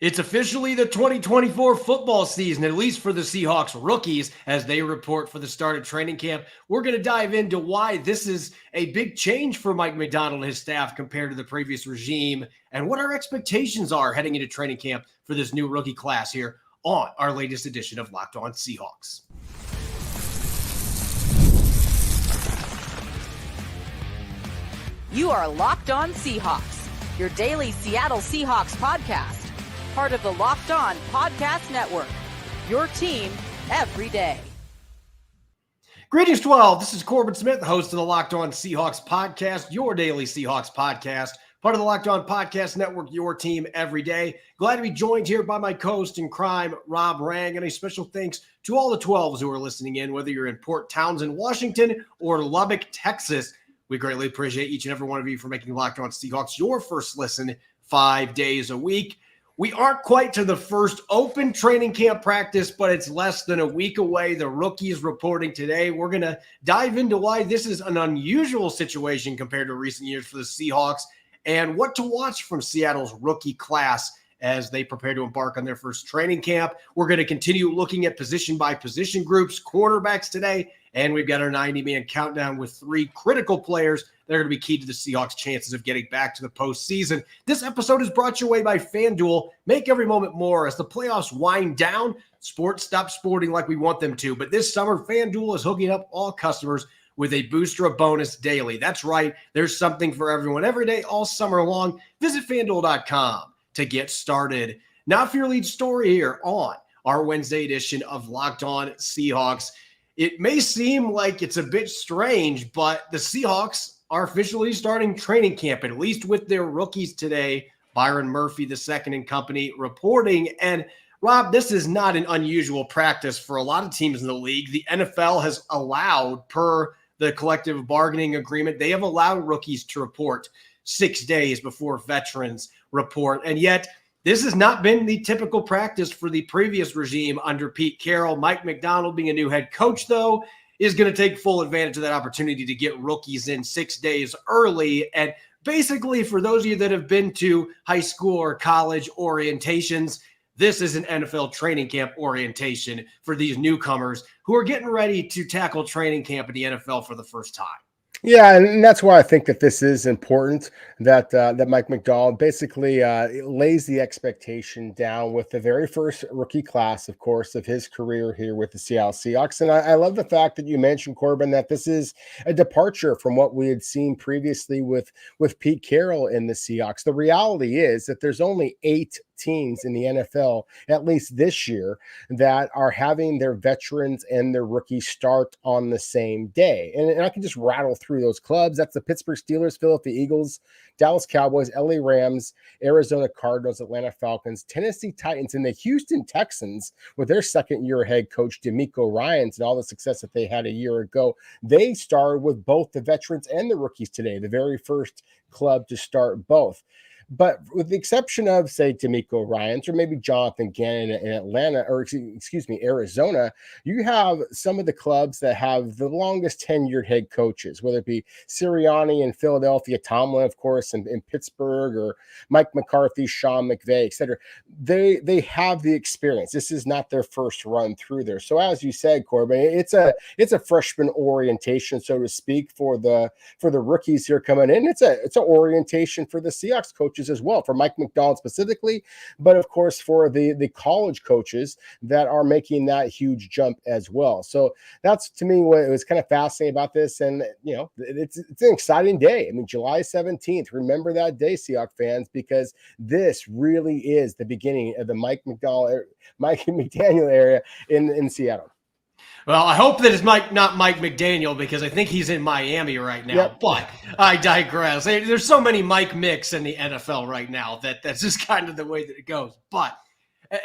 It's officially the 2024 football season, at least for the Seahawks rookies, as they report for the start of training camp. We're going to dive into why this is a big change for Mike Macdonald and his staff compared to the previous regime, and what our expectations are heading into training camp for this new rookie class here on our latest edition of Locked On Seahawks. You are Locked On Seahawks, your daily Seattle Seahawks podcast. Part of the Locked On Podcast Network, your team every day. Greetings, 12. This is Corbin Smith, the host of the Locked On Seahawks podcast, your daily Seahawks podcast, part of the Locked On Podcast Network, your team every day. Glad to be joined here by my co-host in crime, Rob Rang, and a special thanks to all the 12s who are listening in, whether you're in Port Townsend, Washington, or Lubbock, Texas. We greatly appreciate each and every one of you for making Locked On Seahawks your first listen 5 days a week. We aren't quite to the first open training camp practice, but it's less than a week away. The rookies reporting today. We're going to dive into why this is an unusual situation compared to recent years for the Seahawks and what to watch from Seattle's rookie class as they prepare to embark on their first training camp. We're going to continue looking at position by position groups, quarterbacks today, and we've got our 90-man countdown with 3 critical players that are going to be key to the Seahawks' chances of getting back to the postseason. This episode is brought your way by FanDuel. Make every moment more as the playoffs wind down. Sports stop sporting like we want them to, but this summer, FanDuel is hooking up all customers with a booster of bonus daily. That's right. There's something for everyone every day, all summer long. Visit FanDuel.com to get started. Now for your lead story here on our Wednesday edition of Locked On Seahawks. It may seem like it's a bit strange, but the Seahawks are officially starting training camp, at least with their rookies today. Byron Murphy II and company reporting. And Rob, this is not an unusual practice for a lot of teams in the league. The NFL has allowed, per the collective bargaining agreement, they have allowed rookies to report 6 days before veterans report. And yet, this has not been the typical practice for the previous regime under Pete Carroll. Mike Macdonald, being a new head coach, though, is going to take full advantage of that opportunity to get rookies in 6 days early. And basically, for those of you that have been to high school or college orientations, this is an NFL training camp orientation for these newcomers who are getting ready to tackle training camp in the NFL for the first time. Yeah, and that's why I think that this is important, that Mike Macdonald basically lays the expectation down with the very first rookie class, of course, of his career here with the Seattle Seahawks. And I love the fact that you mentioned, Corbin, that this is a departure from what we had seen previously with Pete Carroll in the Seahawks. The reality is that there's only 8 teams in the NFL, at least this year, that are having their veterans and their rookies start on the same day. And I can just rattle through those clubs. That's the Pittsburgh Steelers, Philadelphia Eagles, Dallas Cowboys, LA Rams, Arizona Cardinals, Atlanta Falcons, Tennessee Titans, and the Houston Texans with their second-year head coach, DeMeco Ryans, and all the success that they had a year ago. They started with both the veterans and the rookies today, the very first club to start both. But with the exception of, say, DeMeco Ryans or maybe Jonathan Gannon in Atlanta, or excuse me, Arizona, you have some of the clubs that have the longest tenured head coaches, whether it be Sirianni in Philadelphia, Tomlin, of course, in Pittsburgh, or Mike McCarthy, Sean McVay, et cetera. They have the experience. This is not their first run through there. So as you said, Corbin, it's a freshman orientation, so to speak, for the rookies here coming in. It's an orientation for the Seahawks coaches as well, for Mike Macdonald specifically, but of course for the college coaches that are making that huge jump as well. So that's, to me, what was kind of fascinating about this. And it's an exciting day. I mean, July 17th, remember that day, Seahawks fans, because this really is the beginning of the Mike McDaniel area in Seattle. Well, I hope that it's not Mike McDaniel, because I think he's in Miami right now. Yep. But I digress. There's so many Mike Micks in the NFL right now that's just kind of the way that it goes. But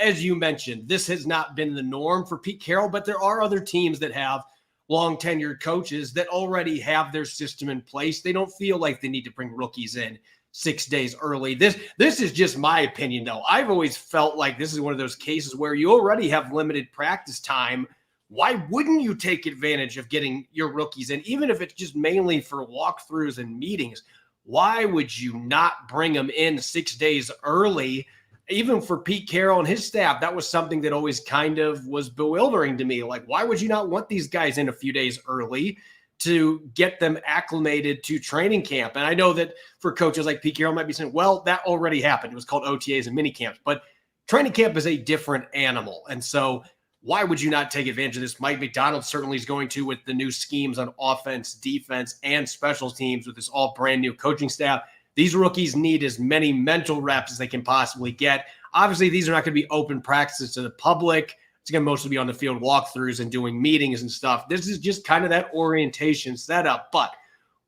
as you mentioned, this has not been the norm for Pete Carroll, but there are other teams that have long tenured coaches that already have their system in place. They don't feel like they need to bring rookies in 6 days early. This is just my opinion, though. I've always felt like this is one of those cases where you already have limited practice time. Why wouldn't you take advantage of getting your rookies in, even if it's just mainly for walkthroughs and meetings? Why would you not bring them in 6 days early? even for Pete Carroll and his staff, that was something that always kind of was bewildering to me. Like, why would you not want these guys in a few days early to get them acclimated to training camp? And I know that for coaches like Pete Carroll might be saying, well, that already happened. It was called OTAs and mini camps, but training camp is a different animal. And so why would you not take advantage of this? Mike Macdonald certainly is going to, with the new schemes on offense, defense, and special teams with this all brand new coaching staff. These rookies need as many mental reps as they can possibly get. Obviously, these are not going to be open practices to the public. It's going to mostly be on the field walkthroughs and doing meetings and stuff. This is just kind of that orientation setup. But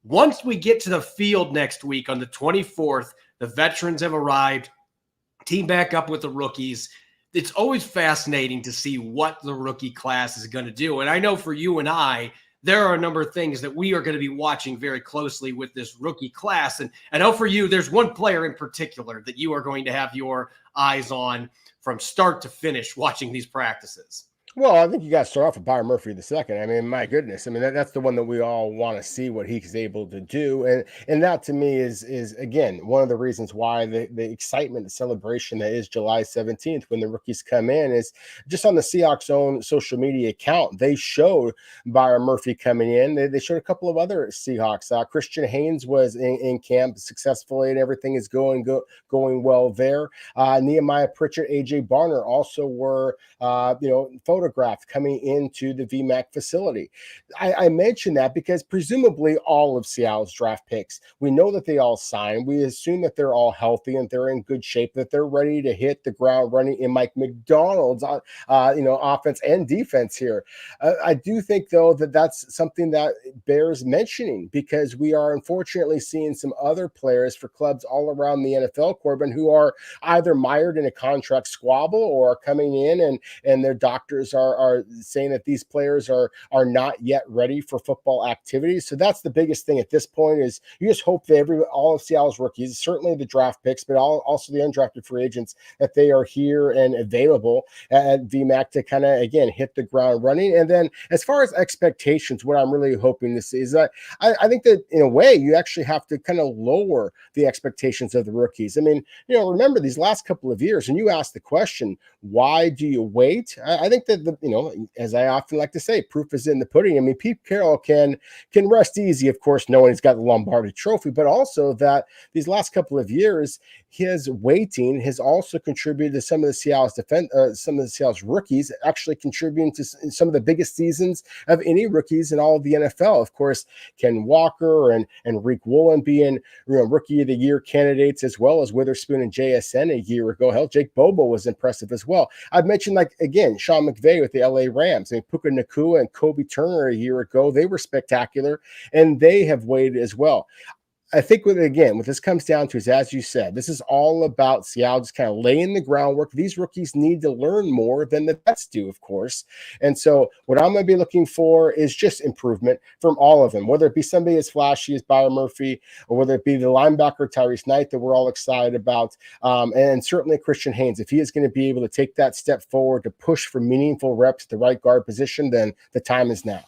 once we get to the field next week on the 24th, the veterans have arrived, team back up with the rookies. It's always fascinating to see what the rookie class is going to do. And I know for you and I, there are a number of things that we are going to be watching very closely with this rookie class. And I know for you, there's one player in particular that you are going to have your eyes on from start to finish watching these practices. Well, I think you got to start off with Boye Mafe II. I mean, my goodness. I mean, that's the one that we all want to see what he's able to do. And that to me is again, one of the reasons why the excitement, the celebration that is July 17th when the rookies come in is just on the Seahawks' own social media account. They showed Boye Mafe coming in. They showed a couple of other Seahawks. Christian Haynes was in camp successfully and everything is going well there. Nehemiah Pritchett, AJ Barner also were, photographed coming into the VMAC facility. I mentioned that because presumably all of Seattle's draft picks, we know that they all signed. We assume that they're all healthy and they're in good shape, that they're ready to hit the ground running in Mike Macdonald's, offense and defense here. I do think, though, that that's something that bears mentioning because we are unfortunately seeing some other players for clubs all around the NFL, Corbin, who are either mired in a contract squabble or are coming in and their doctors are saying that these players are not yet ready for football activities. So that's the biggest thing at this point is you just hope that all of Seattle's rookies, certainly the draft picks, but also the undrafted free agents, that they are here and available at VMAC to kind of, again, hit the ground running. And then as far as expectations, what I'm really hoping to see is that I think that in a way you actually have to kind of lower the expectations of the rookies. I mean, remember these last couple of years, and you asked the question, why do you wait? I think that as I often like to say, proof is in the pudding. I mean, Pete Carroll can rest easy, of course, knowing he's got the Lombardi Trophy, but also that these last couple of years, his waiting has also contributed to some of the Seattle's rookies actually contributing to some of the biggest seasons of any rookies in all of the NFL. Of course, Ken Walker and Rick Woolen being Rookie of the Year candidates, as well as Witherspoon and JSN a year ago. Hell, Jake Bobo was impressive as well. I've mentioned, again, Sean McVay with the LA Rams. I mean, Puka Nacua and Kobe Turner a year ago, they were spectacular, and they have waited as well. I think what this comes down to is, as you said, this is all about Seattle just kind of laying the groundwork. These rookies need to learn more than the vets do, of course. And so what I'm going to be looking for is just improvement from all of them, whether it be somebody as flashy as Boye Mafe or whether it be the linebacker Tyrese Knight that we're all excited about, and certainly Christian Haynes. If he is going to be able to take that step forward to push for meaningful reps at the right guard position, then the time is now.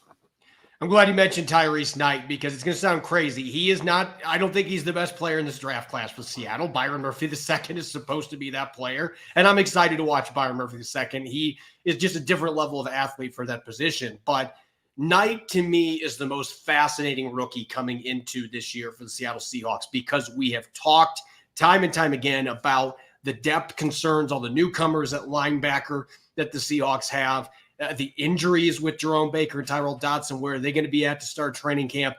I'm glad you mentioned Tyrese Knight because it's going to sound crazy. He is not, I don't think he's the best player in this draft class for Seattle. Boye Mafe II is supposed to be that player, and I'm excited to watch Boye Mafe II. He is just a different level of athlete for that position. But Knight, to me, is the most fascinating rookie coming into this year for the Seattle Seahawks because we have talked time and time again about the depth concerns, all the newcomers at linebacker that the Seahawks have. The injuries with Jerome Baker and Tyrell Dodson, where are they going to be at to start training camp?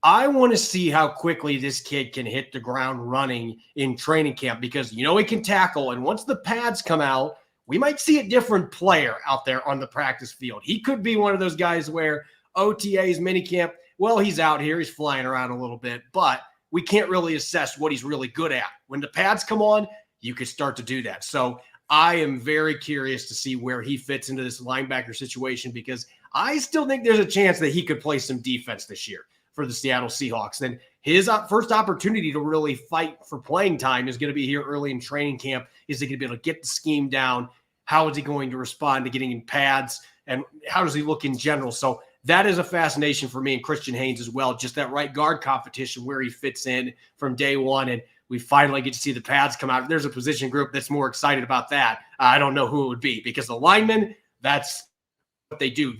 I want to see how quickly this kid can hit the ground running in training camp because, he can tackle. And once the pads come out, we might see a different player out there on the practice field. He could be one of those guys where OTAs, minicamp, well, he's out here, he's flying around a little bit, but we can't really assess what he's really good at. When the pads come on, you could start to do that. So I am very curious to see where he fits into this linebacker situation because I still think there's a chance that he could play some defense this year for the Seattle Seahawks. And his first opportunity to really fight for playing time is going to be here early in training camp. Is he going to be able to get the scheme down? How is he going to respond to getting in pads? And how does he look in general? So that is a fascination for me and Christian Haynes as well. Just that right guard competition where he fits in from day one. And we finally get to see the pads come out. There's a position group that's more excited about that. I don't know who it would be, because the linemen, that's what they do.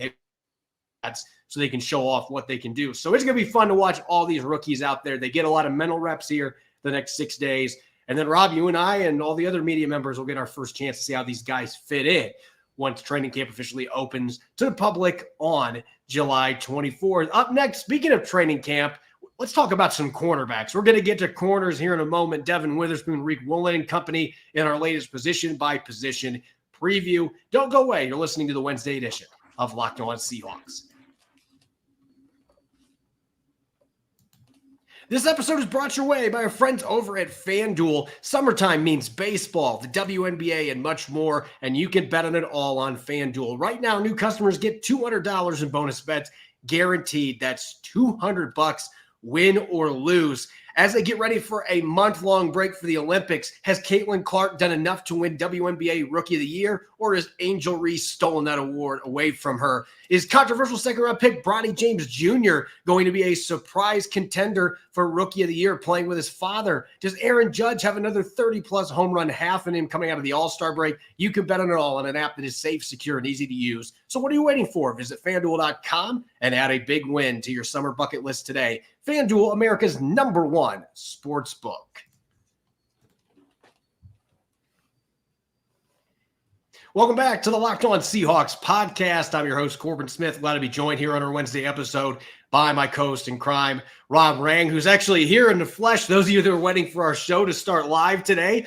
That's so they can show off what they can do. So it's going to be fun to watch all these rookies out there. They get a lot of mental reps here the next 6 days. And then, Rob, you and I and all the other media members will get our first chance to see how these guys fit in once training camp officially opens to the public on July 24th. Up next, speaking of training camp, let's talk about some cornerbacks. We're going to get to corners here in a moment. Devin Witherspoon, Riq Woolen and company in our latest position-by-position preview. Don't go away. You're listening to the Wednesday edition of Locked On Seahawks. This episode is brought your way by our friends over at FanDuel. Summertime means baseball, the WNBA, and much more, and you can bet on it all on FanDuel. Right now, new customers get $200 in bonus bets guaranteed. That's $200, win or lose. As they get ready for a month-long break for the Olympics, has Caitlin Clark done enough to win WNBA Rookie of the Year, or has Angel Reese stolen that award away from her? Is controversial second-round pick Bronny James Jr. going to be a surprise contender for Rookie of the Year, playing with his father? Does Aaron Judge have another 30-plus home run half in him coming out of the All-Star break? You can bet on it all on an app that is safe, secure, and easy to use. So what are you waiting for? Visit FanDuel.com and add a big win to your summer bucket list today. FanDuel, America's #1 sports book. Welcome back to the Locked On Seahawks podcast. I'm your host, Corbin Smith. Glad to be joined here on our Wednesday episode by my co-host in crime, Rob Rang, who's actually here in the flesh. Those of you that are waiting for our show to start live today,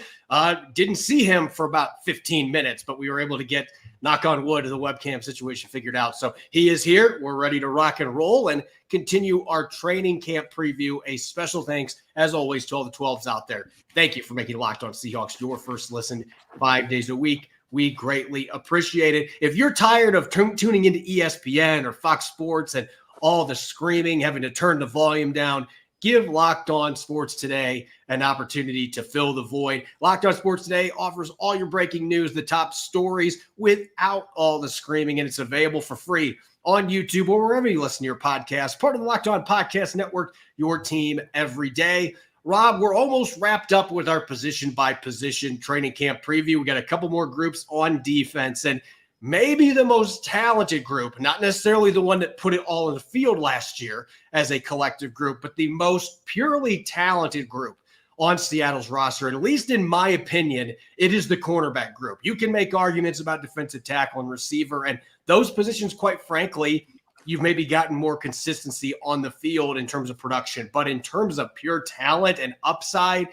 didn't see him for about 15 minutes, but we were able to get, knock on wood, the webcam situation figured out. So he is here. We're ready to rock and roll and continue our training camp preview. A special thanks, as always, to all the 12s out there. Thank you for making Locked On Seahawks your first listen 5 days a week. We greatly appreciate it. If you're tired of tuning into ESPN or Fox Sports and all the screaming, having to turn the volume down, give Locked On Sports Today an opportunity to fill the void. Locked On Sports Today offers all your breaking news, the top stories, without all the screaming, and it's available for free on YouTube or wherever you listen to your podcast. Part of the Locked On Podcast Network, your team every day. Rob, we're almost wrapped up with our position-by-position training camp preview. We got a couple more groups on defense, and maybe the most talented group, not necessarily the one that put it all in the field last year as a collective group, but the most purely talented group on Seattle's roster. And at least in my opinion, it is the cornerback group. You can make arguments about defensive tackle and receiver, and those positions, quite frankly, you've maybe gotten more consistency on the field in terms of production. But in terms of pure talent and upside,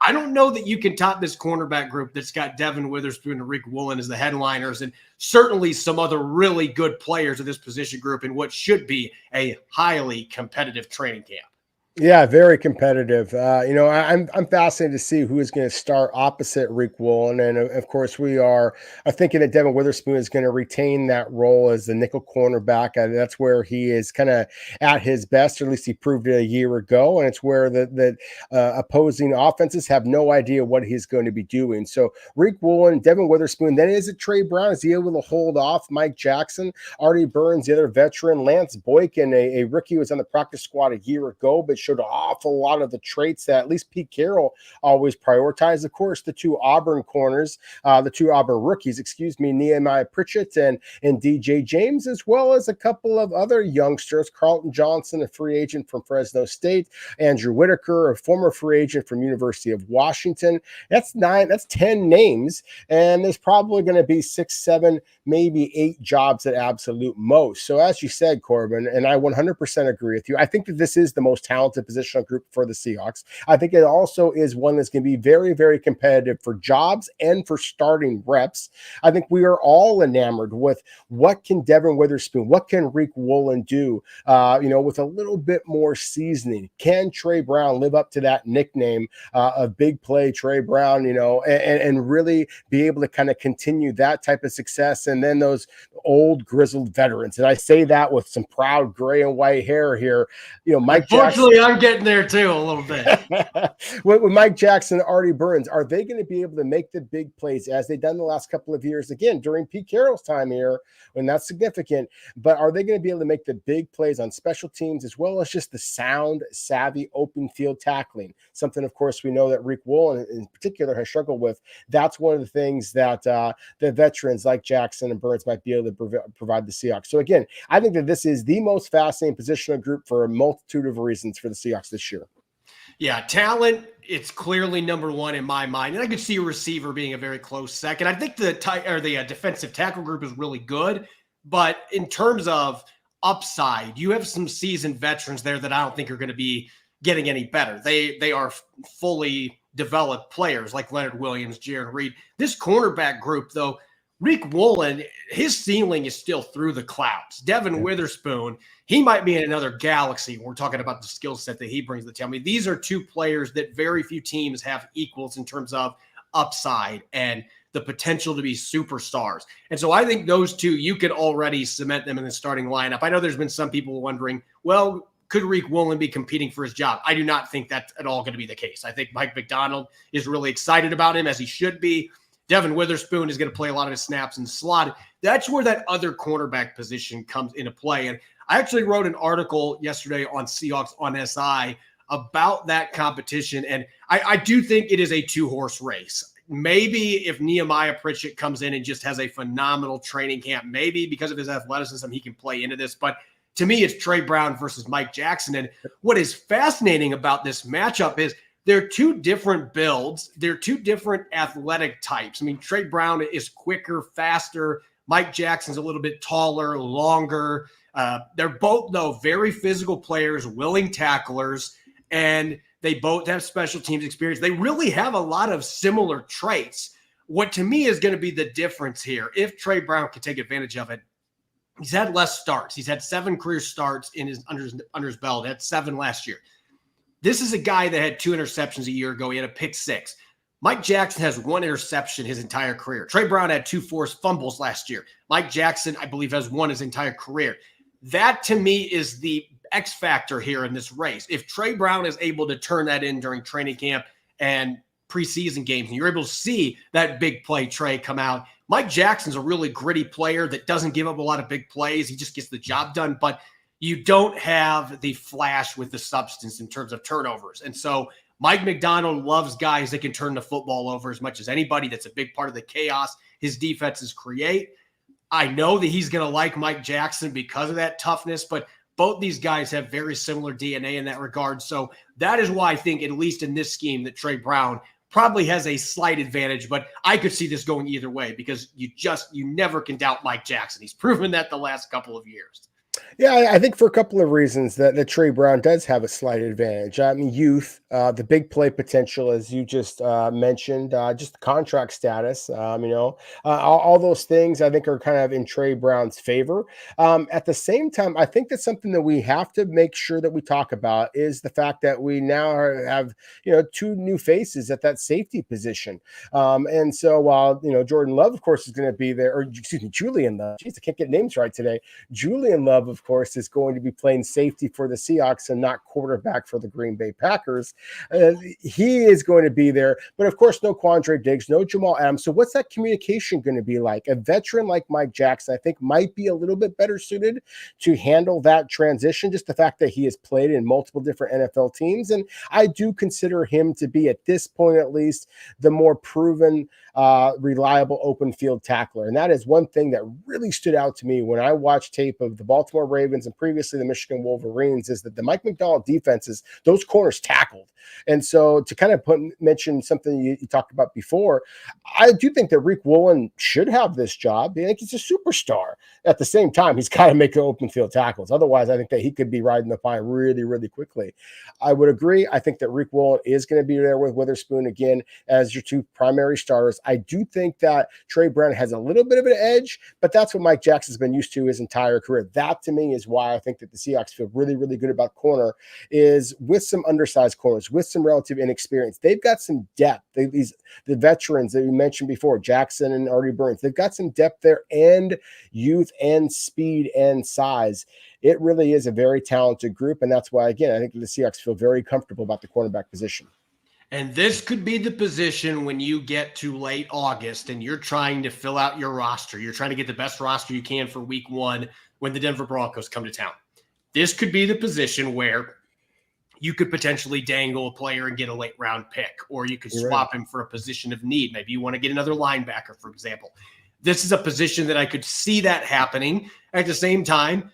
I don't know that you can top this cornerback group that's got Devin Witherspoon and Riq Woolen as the headliners, and certainly some other really good players of this position group in what should be a highly competitive training camp. Yeah, very competitive. I'm fascinated to see who is going to start opposite Riq Woolen, and of course we are thinking that Devin Witherspoon is going to retain that role as the nickel cornerback, and that's where he is kind of at his best, or at least he proved it a year ago, and it's where the opposing offenses have no idea what he's going to be doing. So Riq Woolen, Devin Witherspoon, then is it Trey Brown? Is he able to hold off Mike Jackson, Artie Burns, the other veteran, Lance Boykin, a rookie who was on the practice squad a year ago, but showed an awful lot of the traits that at least Pete Carroll always prioritized. Of course, the two Auburn rookies, Nehemiah Pritchett and DJ James, as well as a couple of other youngsters, Carlton Johnson, a free agent from Fresno State, Andrew Whitaker, a former free agent from University of Washington. That's 10 names, and there's probably going to be 6, 7, maybe 8 jobs at absolute most. So as you said, Corbin, and I 100% agree with you, I think that this is the most talented positional group for the Seahawks. I think it also is one that's going to be very, very competitive for jobs and for starting reps. I think we are all enamored with what can Devin Witherspoon, what can Riq Woolen do, with a little bit more seasoning. Can Trey Brown live up to that nickname of Big Play Trey Brown, and really be able to kind of continue that type of success? And then those old grizzled veterans, and I say that with some proud gray and white hair here, Mike Jackson. I'm getting there too a little bit. With Mike Jackson, Artie Burns, are they going to be able to make the big plays as they've done the last couple of years? Again, during Pete Carroll's time here, when that's significant, but are they going to be able to make the big plays on special teams as well as just the sound, savvy, open field tackling? Something, of course, we know that Rick Woolen in particular has struggled with. That's one of the things that the veterans like Jackson and Burns might be able to provide the Seahawks. So again, I think that this is the most fascinating positional group for a multitude of reasons for the Seahawks this year. Yeah, talent, it's clearly number one in my mind. And I could see a receiver being a very close second. I think the defensive tackle group is really good. But in terms of upside, you have some seasoned veterans there that I don't think are going to be getting any better. They are fully developed players like Leonard Williams, Jaron Reed. This cornerback group, though, Rick Woolen, his ceiling is still through the clouds. Devin Witherspoon, he might be in another galaxy when we're talking about the skill set that he brings to the team. I mean, these are two players that very few teams have equals in terms of upside and the potential to be superstars. And so I think those two, you could already cement them in the starting lineup. I know there's been some people wondering, well, could Rick Woolen be competing for his job? I do not think that's at all going to be the case. I think Mike Macdonald is really excited about him, as he should be. Devin Witherspoon is going to play a lot of his snaps in the slot. That's where that other cornerback position comes into play. And I actually wrote an article yesterday on Seahawks on SI about that competition. And I do think it is a two-horse race. Maybe if Nehemiah Pritchett comes in and just has a phenomenal training camp, maybe because of his athleticism, he can play into this. But to me, it's Trey Brown versus Mike Jackson. And what is fascinating about this matchup is they're two different builds. They're two different athletic types. I mean, Trey Brown is quicker, faster. Mike Jackson's a little bit taller, longer. They're both, though, very physical players, willing tacklers, and they both have special teams experience. They really have a lot of similar traits. What to me is going to be the difference here, if Trey Brown can take advantage of it, he's had less starts. He's had 7 career starts under his belt. He had 7 last year. This is a guy that had 2 interceptions a year ago. He had a pick 6. Mike Jackson has 1 interception his entire career. Trey Brown had 2 forced fumbles last year. Mike Jackson, I believe, has 1 his entire career. That, to me, is the X factor here in this race. If Trey Brown is able to turn that in during training camp and preseason games, and you're able to see that big play Trey come out, Mike Jackson's a really gritty player that doesn't give up a lot of big plays. He just gets the job done. But you don't have the flash with the substance in terms of turnovers. And so Mike Macdonald loves guys that can turn the football over as much as anybody. That's a big part of the chaos his defenses create. I know that he's going to like Mike Jackson because of that toughness, but both these guys have very similar DNA in that regard. So that is why I think, at least in this scheme, that Trey Brown probably has a slight advantage, but I could see this going either way because you never can doubt Mike Jackson. He's proven that the last couple of years. Yeah, I think for a couple of reasons that Trey Brown does have a slight advantage. I mean, youth, the big play potential, as you just mentioned, just the contract status, all those things I think are kind of in Trey Brown's favor. At the same time, I think that's something that we have to make sure that we talk about is the fact that we now have, 2 new faces at that safety position. And so while, Jordan Love, of course, is going to be there, or excuse me, Julian Love. Jeez, I can't get names right today. Julian Love, of course, is going to be playing safety for the Seahawks and not quarterback for the Green Bay Packers. He is going to be there. But, of course, no Quandre Diggs, no Jamal Adams. So what's that communication going to be like? A veteran like Mike Jackson, I think, might be a little bit better suited to handle that transition, just the fact that he has played in multiple different NFL teams. And I do consider him to be, at this point at least, the more proven, reliable open field tackler. And that is one thing that really stood out to me when I watched tape of the Baltimore Ravens and previously the Michigan Wolverines, is that the Mike Macdonald defenses, those corners tackled. And so to kind of mention something you talked about before, I do think that Rick Woolen should have this job. I think he's a superstar. At the same time, he's got to make the open field tackles. Otherwise, I think that he could be riding the pine really, really quickly. I would agree. I think that Rick Woolen is going to be there with Witherspoon again as your 2 primary starters. I do think that Trey Brown has a little bit of an edge, but that's what Mike Jackson's been used to his entire career. That, to me, me is why I think that the Seahawks feel really, really good about corner is with some undersized corners, with some relative inexperience. They've got some depth. The veterans that we mentioned before, Jackson and Artie Burns, they've got some depth there and youth and speed and size. It really is a very talented group, and that's why, again, I think the Seahawks feel very comfortable about the cornerback position. And this could be the position when you get to late August and you're trying to fill out your roster. You're trying to get the best roster you can for week 1 when the Denver Broncos come to town. This could be the position where you could potentially dangle a player and get a late round pick, or you could swap him for a position of need. Maybe you want to get another linebacker, for example. This is a position that I could see that happening. At the same time,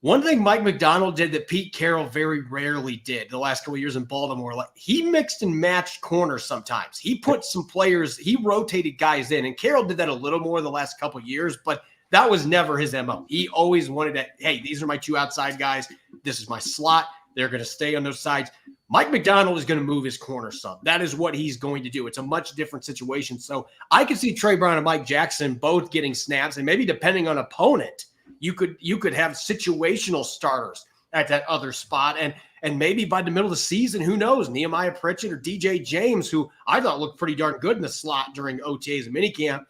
one thing Mike Macdonald did that Pete Carroll very rarely did the last couple of years in Baltimore, like he mixed and matched corners sometimes. He put some players, he rotated guys in, and Carroll did that a little more the last couple of years, but that was never his MO. He always wanted to, hey, these are my 2 outside guys. This is my slot. They're going to stay on those sides. Mike Macdonald is going to move his corner some. That is what he's going to do. It's a much different situation. So I could see Trey Brown and Mike Jackson both getting snaps, and maybe depending on opponent, you could have situational starters at that other spot. And maybe by the middle of the season, who knows, Nehemiah Pritchett or DJ James, who I thought looked pretty darn good in the slot during OTAs and minicamp,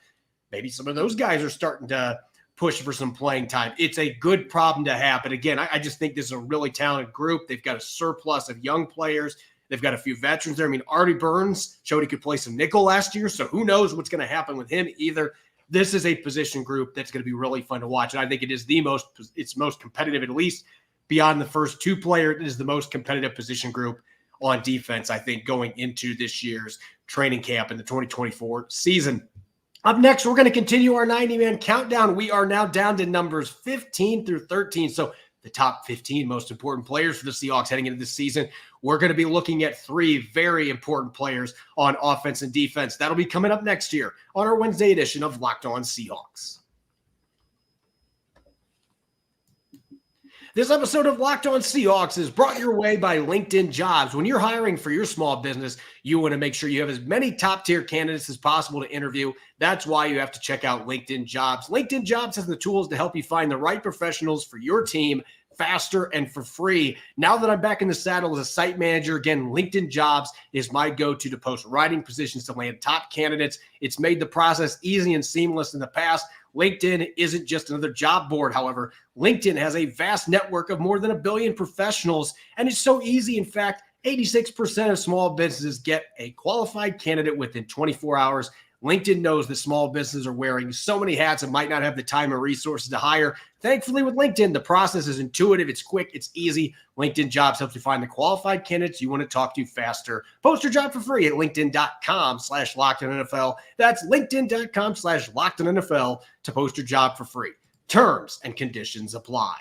maybe some of those guys are starting to push for some playing time. It's a good problem to have. But again, I just think this is a really talented group. They've got a surplus of young players. They've got a few veterans there. I mean, Artie Burns showed he could play some nickel last year, so who knows what's going to happen with him either. This is a position group that's going to be really fun to watch. And I think it is it's most competitive, at least beyond the first 2 players. It is the most competitive position group on defense, I think, going into this year's training camp in the 2024 season. Up next, we're going to continue our 90-man countdown. We are now down to numbers 15 through 13. So the top 15 most important players for the Seahawks heading into this season. We're going to be looking at 3 very important players on offense and defense. That'll be coming up next year on our Wednesday edition of Locked On Seahawks. This episode of Locked On Seahawks is brought your way by LinkedIn Jobs. When you're hiring for your small business, you want to make sure you have as many top-tier candidates as possible to interview. That's why you have to check out LinkedIn Jobs. LinkedIn Jobs has the tools to help you find the right professionals for your team faster and for free. Now that I'm back in the saddle as a site manager, again, LinkedIn Jobs is my go-to to post writing positions to land top candidates. It's made the process easy and seamless in the past. LinkedIn isn't just another job board, however. LinkedIn has a vast network of more than 1 billion professionals, and it's so easy. In fact, 86% of small businesses get a qualified candidate within 24 hours. LinkedIn knows that small businesses are wearing so many hats and might not have the time or resources to hire. Thankfully, with LinkedIn, the process is intuitive, it's quick, it's easy. LinkedIn Jobs helps you find the qualified candidates you want to talk to faster. Post your job for free at linkedin.com/LockedOnNFL. That's linkedin.com/LockedOnNFL to post your job for free. Terms and conditions apply.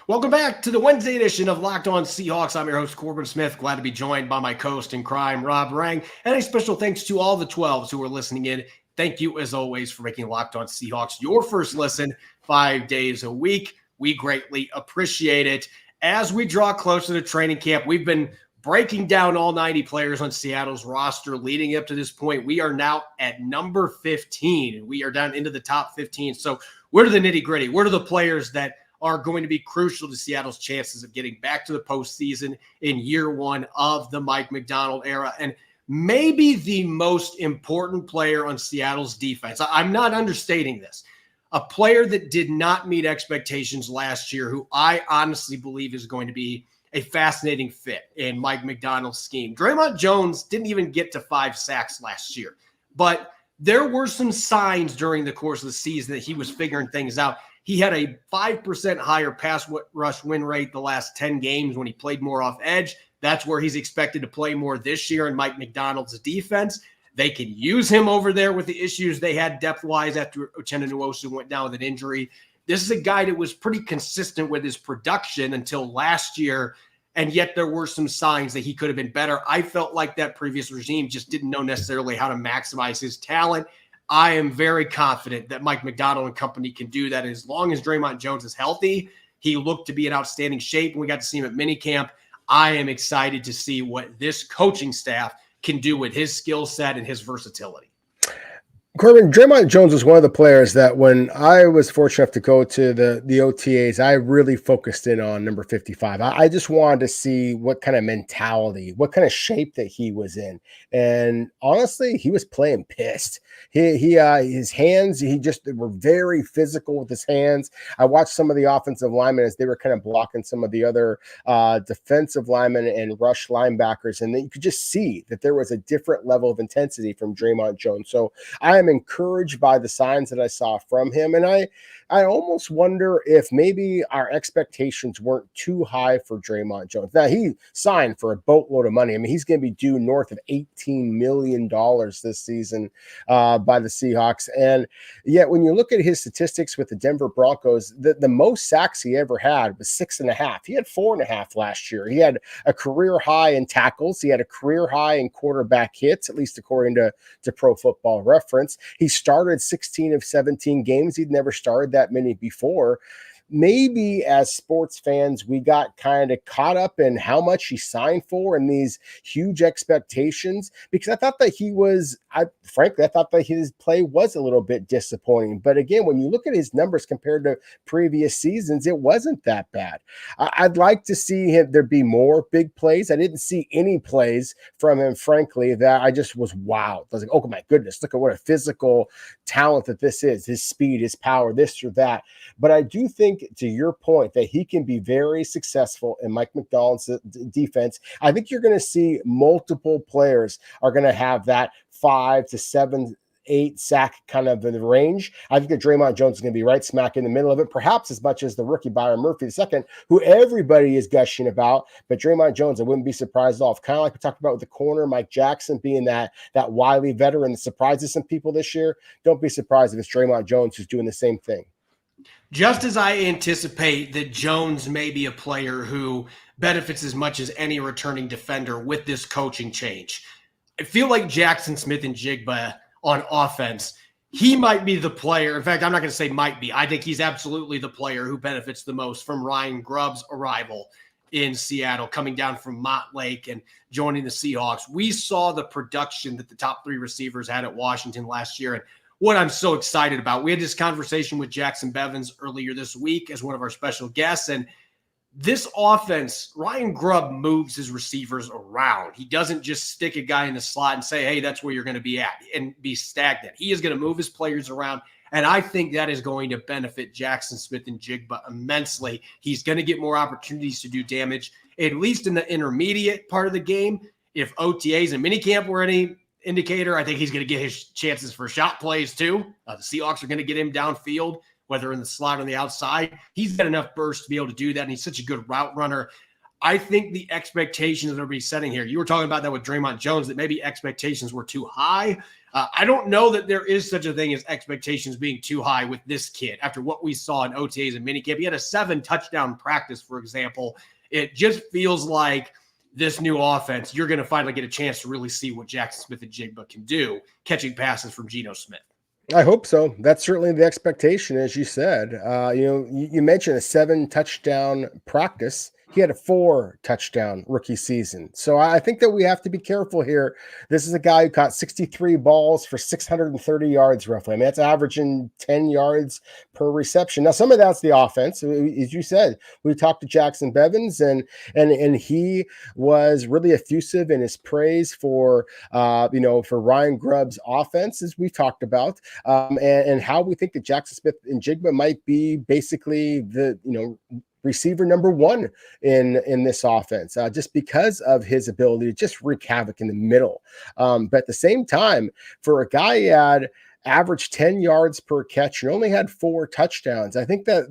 Welcome back to the Wednesday edition of Locked On Seahawks. I'm your host, Corbin Smith. Glad to be joined by my co-host in crime, Rob Rang. And a special thanks to all the 12s who are listening in. Thank you, as always, for making Locked On Seahawks your first listen 5 days a week. We greatly appreciate it. As we draw closer to training camp, we've been breaking down all 90 players on Seattle's roster leading up to this point. We are now at number 15, and we are down into the top 15. So what are the nitty-gritty? What are the players that are going to be crucial to Seattle's chances of getting back to the postseason in year 1 of the Mike Macdonald era? And maybe the most important player on Seattle's defense. I'm not understating this. A player that did not meet expectations last year, who I honestly believe is going to be a fascinating fit in Mike Macdonald's scheme. Dre'Mont Jones didn't even get to 5 sacks last year, but there were some signs during the course of the season that he was figuring things out. He had a 5% higher pass rush win rate the last 10 games when he played more off edge. That's where he's expected to play more this year in Mike Macdonald's defense. They can use him over there with the issues they had depth-wise after Uchenna Nwosu went down with an injury. This is a guy that was pretty consistent with his production until last year, and yet there were some signs that he could have been better. I felt like that previous regime just didn't know necessarily how to maximize his talent. I am very confident that Mike Macdonald and company can do that. As long as Dre'Mont Jones is healthy, he looked to be in outstanding shape. We got to see him at minicamp. I am excited to see what this coaching staff can do with his skill set and his versatility. Corbin, Draymont Jones was one of the players that when I was fortunate enough to go to the OTAs, I really focused in on number 55. I just wanted to see what kind of mentality, what kind of shape that he was in. And honestly, he was playing pissed. His hands, he just were very physical with his hands. I watched some of the offensive linemen as they were kind of blocking some of the other defensive linemen and rush linebackers. And then you could just see that there was a different level of intensity from Dre'Mont Jones. So I am encouraged by the signs that I saw from him. And I almost wonder if maybe our expectations weren't too high for Draymont Jones. Now, he signed for a boatload of money. I mean, he's going to be due north of $18 million this season by the Seahawks. And yet, when you look at his statistics with the Denver Broncos, the most sacks he ever had was 6.5. He had 4.5 last year. He had a career high in tackles. He had a career high in quarterback hits, at least according to Pro Football Reference. He started 16 of 17 games. He'd never started that many before. Maybe as sports fans, we got kind of caught up in how much he signed for and these huge expectations, because I thought that frankly, I thought that his play was a little bit disappointing. But again, when you look at his numbers compared to previous seasons, it wasn't that bad. I'd like to see there be more big plays. I didn't see any plays from him, frankly, that I just was wowed. I was like, oh my goodness, look at what a physical talent that this is, his speed, his power, this or that. But I do think, to your point, that he can be very successful in Mike Macdonald's defense. I think you're going to see multiple players are going to have that 5 to 7, 8 sack kind of in the range. I think that Draymont Jones is going to be right smack in the middle of it, perhaps as much as the rookie Boye Mafe II, who everybody is gushing about. But Draymont Jones, I wouldn't be surprised at all. Kind of like we talked about with the corner, Mike Jackson being that wily veteran that surprises some people this year. Don't be surprised if it's Draymont Jones who's doing the same thing. Just as I anticipate that Jones may be a player who benefits as much as any returning defender with this coaching change, I feel like Jaxon Smith-Njigba on offense, he might be the player. In fact, I'm not going to say might be. I think he's absolutely the player who benefits the most from Ryan Grubbs' arrival in Seattle, coming down from Montlake and joining the Seahawks. We saw the production that the top 3 receivers had at Washington last year, and what I'm so excited about. We had this conversation with Jackson Bevins earlier this week as one of our special guests, and this offense, Ryan Grubb moves his receivers around. He doesn't just stick a guy in the slot and say, hey, that's where you're going to be at and be stagnant. He is going to move his players around, and I think that is going to benefit Jaxon Smith-Njigba immensely. He's going to get more opportunities to do damage, at least in the intermediate part of the game. If OTAs and minicamp were any indicator, I think he's going to get his chances for shot plays too. The Seahawks are going to get him downfield, whether in the slot or on the outside. He's got enough burst to be able to do that, and he's such a good route runner. I think the expectations that are being setting here, you were talking about that with Dre'Mont Jones, that maybe expectations were too high. I don't know that there is such a thing as expectations being too high with this kid. After what we saw in OTAs and minicamp, he had a 7-touchdown practice, for example. It just feels like this new offense, you're going to finally get a chance to really see what Jaxon Smith-Njigba can do, catching passes from Geno Smith. I hope so. That's certainly the expectation, as you said. You mentioned a 7-touchdown practice. He had a 4-touchdown rookie season. So I think that we have to be careful here. This is a guy who caught 63 balls for 630 yards roughly. I mean, that's averaging 10 yards per reception. Now, some of that's the offense. As you said, we talked to Jackson Bevins, and he was really effusive in his praise for Ryan Grubbs' offense, as we've talked about, and how we think that Jaxon Smith-Njigba might be basically the receiver number 1 in this offense, just because of his ability to just wreak havoc in the middle. But at the same time, for a guy who had averaged 10 yards per catch and only had 4 touchdowns, I think that,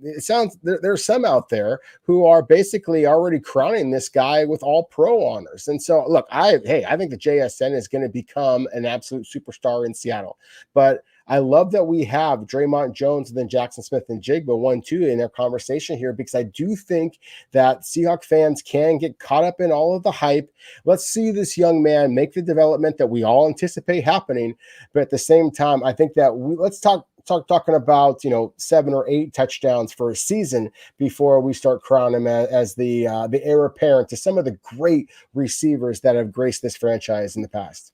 it sounds there's some out there who are basically already crowning this guy with all pro honors. And so, look, I think the JSN is going to become an absolute superstar in Seattle. But I love that we have Dre'Mont Jones and then Jaxon Smith-Njigba 1-2 in our conversation here, because I do think that Seahawks fans can get caught up in all of the hype. Let's see this young man make the development that we all anticipate happening. But at the same time, I think that let's talking about 7 or 8 touchdowns for a season before we start crowning him as the heir apparent to some of the great receivers that have graced this franchise in the past.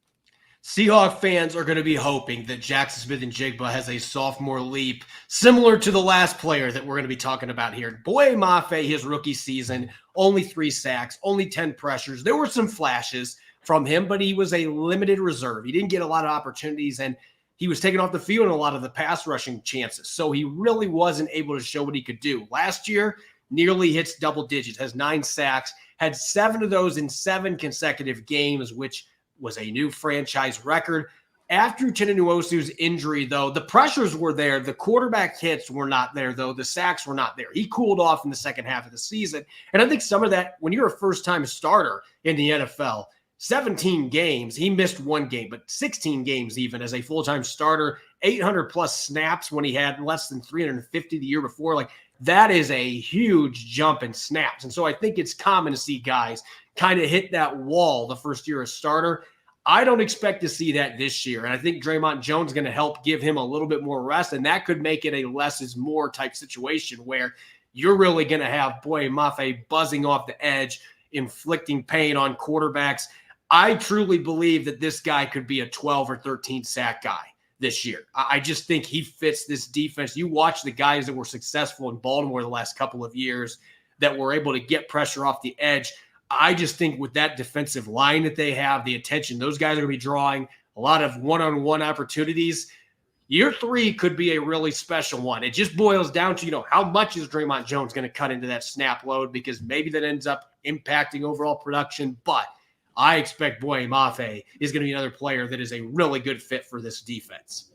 Seahawks fans are going to be hoping that Jaxon Smith-Njigba has a sophomore leap similar to the last player that we're going to be talking about here. Boye Mafe, his rookie season, only 3 sacks, only 10 pressures. There were some flashes from him, but he was a limited reserve. He didn't get a lot of opportunities, and he was taken off the field in a lot of the pass rushing chances. So he really wasn't able to show what he could do. Last year, nearly hits double digits, has 9 sacks, had 7 of those in 7 consecutive games, which was a new franchise record. After Uchenna Nwosu's injury, though, the pressures were there. The quarterback hits were not there, though. The sacks were not there. He cooled off in the second half of the season. And I think some of that, when you're a first-time starter in the NFL, 17 games, he missed 1 game, but 16 games even as a full-time starter, 800-plus snaps when he had less than 350 the year before. Like, that is a huge jump in snaps. And so I think it's common to see guys kind of hit that wall the first year as starter. I don't expect to see that this year. And I think Dre'Mont Jones is going to help give him a little bit more rest. And that could make it a less is more type situation where you're really going to have Boye Mafe buzzing off the edge, inflicting pain on quarterbacks. I truly believe that this guy could be a 12 or 13 sack guy this year. I just think he fits this defense. You watch the guys that were successful in Baltimore the last couple of years that were able to get pressure off the edge. I just think with that defensive line that they have, the attention, those guys are going to be drawing a lot of one-on-one opportunities. Year 3 could be a really special one. It just boils down to, how much is Draymont Jones going to cut into that snap load, because maybe that ends up impacting overall production. But I expect Boye Mafe is going to be another player that is a really good fit for this defense.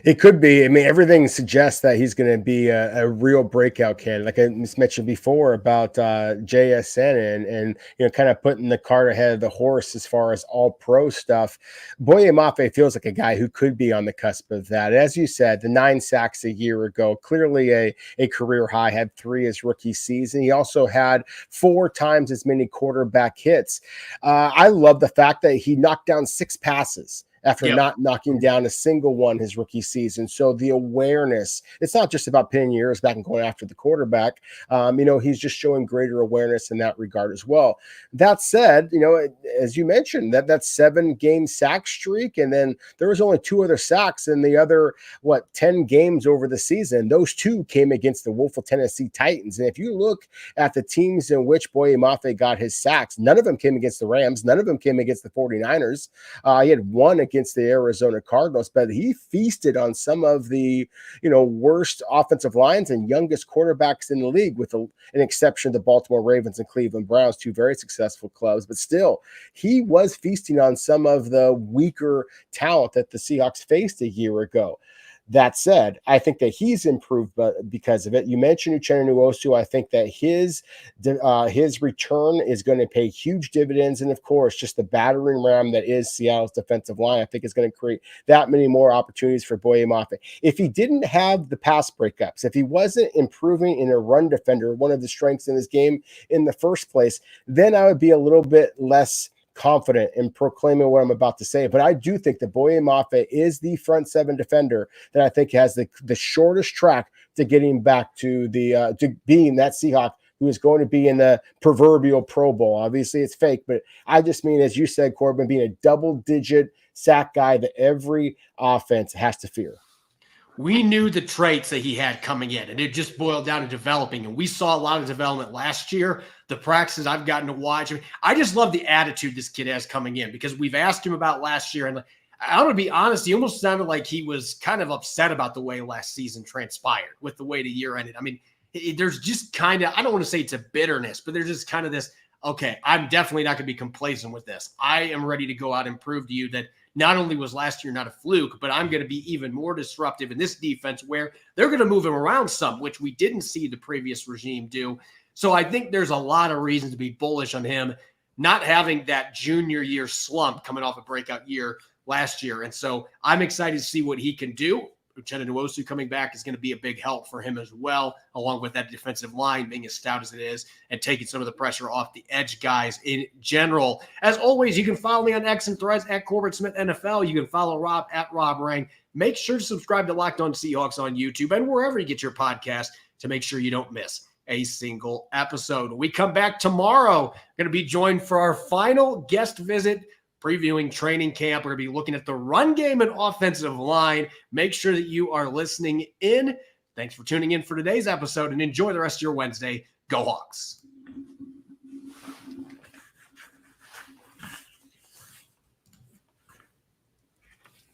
It could be. I mean, everything suggests that he's going to be a real breakout candidate. Like I mentioned before about JSN and kind of putting the cart ahead of the horse as far as all pro stuff. Boye Mafe feels like a guy who could be on the cusp of that. As you said, the 9 sacks a year ago, clearly a career high, had 3 his rookie season. He also had 4 times as many quarterback hits. I love the fact that he knocked down 6 passes after not knocking down a single one his rookie season. So the awareness, it's not just about pinning your ears back and going after the quarterback. He's just showing greater awareness in that regard as well. That said, as you mentioned, that 7-game sack streak, and then there was only 2 other sacks in the other, 10 games over the season. Those 2 came against the Wolf of Tennessee Titans. And if you look at the teams in which Boye Mafe got his sacks, none of them came against the Rams. None of them came against the 49ers. He had 1 against the Arizona Cardinals, but he feasted on some of the, worst offensive lines and youngest quarterbacks in the league, with an exception of the Baltimore Ravens and Cleveland Browns, 2 very successful clubs. But still, he was feasting on some of the weaker talent that the Seahawks faced a year ago. That said, I think that he's improved because of it. You mentioned Uchenna Nwosu. I think that his return is going to pay huge dividends. And, of course, just the battering ram that is Seattle's defensive line, I think is going to create that many more opportunities for Boye Mafe. If he didn't have the pass breakups, if he wasn't improving in a run defender, one of the strengths in his game in the first place, then I would be a little bit less confident in proclaiming what I'm about to say. But I do think that Boye Mafe is the front 7 defender that I think has the shortest track to getting back to to being that Seahawk who is going to be in the proverbial Pro Bowl. Obviously, it's fake, but I just mean, as you said, Corbin, being a double-digit sack guy that every offense has to fear. We knew the traits that he had coming in, and it just boiled down to developing. And we saw a lot of development last year. The practices I've gotten to watch, I just love the attitude this kid has coming in, because we've asked him about last year. And I'm going to be honest, he almost sounded like he was kind of upset about the way last season transpired with the way the year ended. I mean, there's just kind of, I don't want to say it's a bitterness, but there's just kind of this, okay, I'm definitely not going to be complacent with this. I am ready to go out and prove to you that not only was last year not a fluke, but I'm going to be even more disruptive in this defense where they're going to move him around some, which we didn't see the previous regime do. So I think there's a lot of reasons to be bullish on him not having that junior year slump coming off a breakout year last year. And so I'm excited to see what he can do. Uchenna Nwosu coming back is going to be a big help for him as well, along with that defensive line being as stout as it is and taking some of the pressure off the edge guys in general. As always, you can follow me on X and Threads at Corbin Smith NFL. You can follow Rob at Rob Rang. Make sure to subscribe to Locked On Seahawks on YouTube and wherever you get your podcast to make sure you don't miss a single episode. We come back tomorrow. Going to be joined for our final guest visit previewing training camp. We're going to be looking at the run game and offensive line. Make sure that you are listening in. Thanks for tuning in for today's episode and enjoy the rest of your Wednesday. Go Hawks.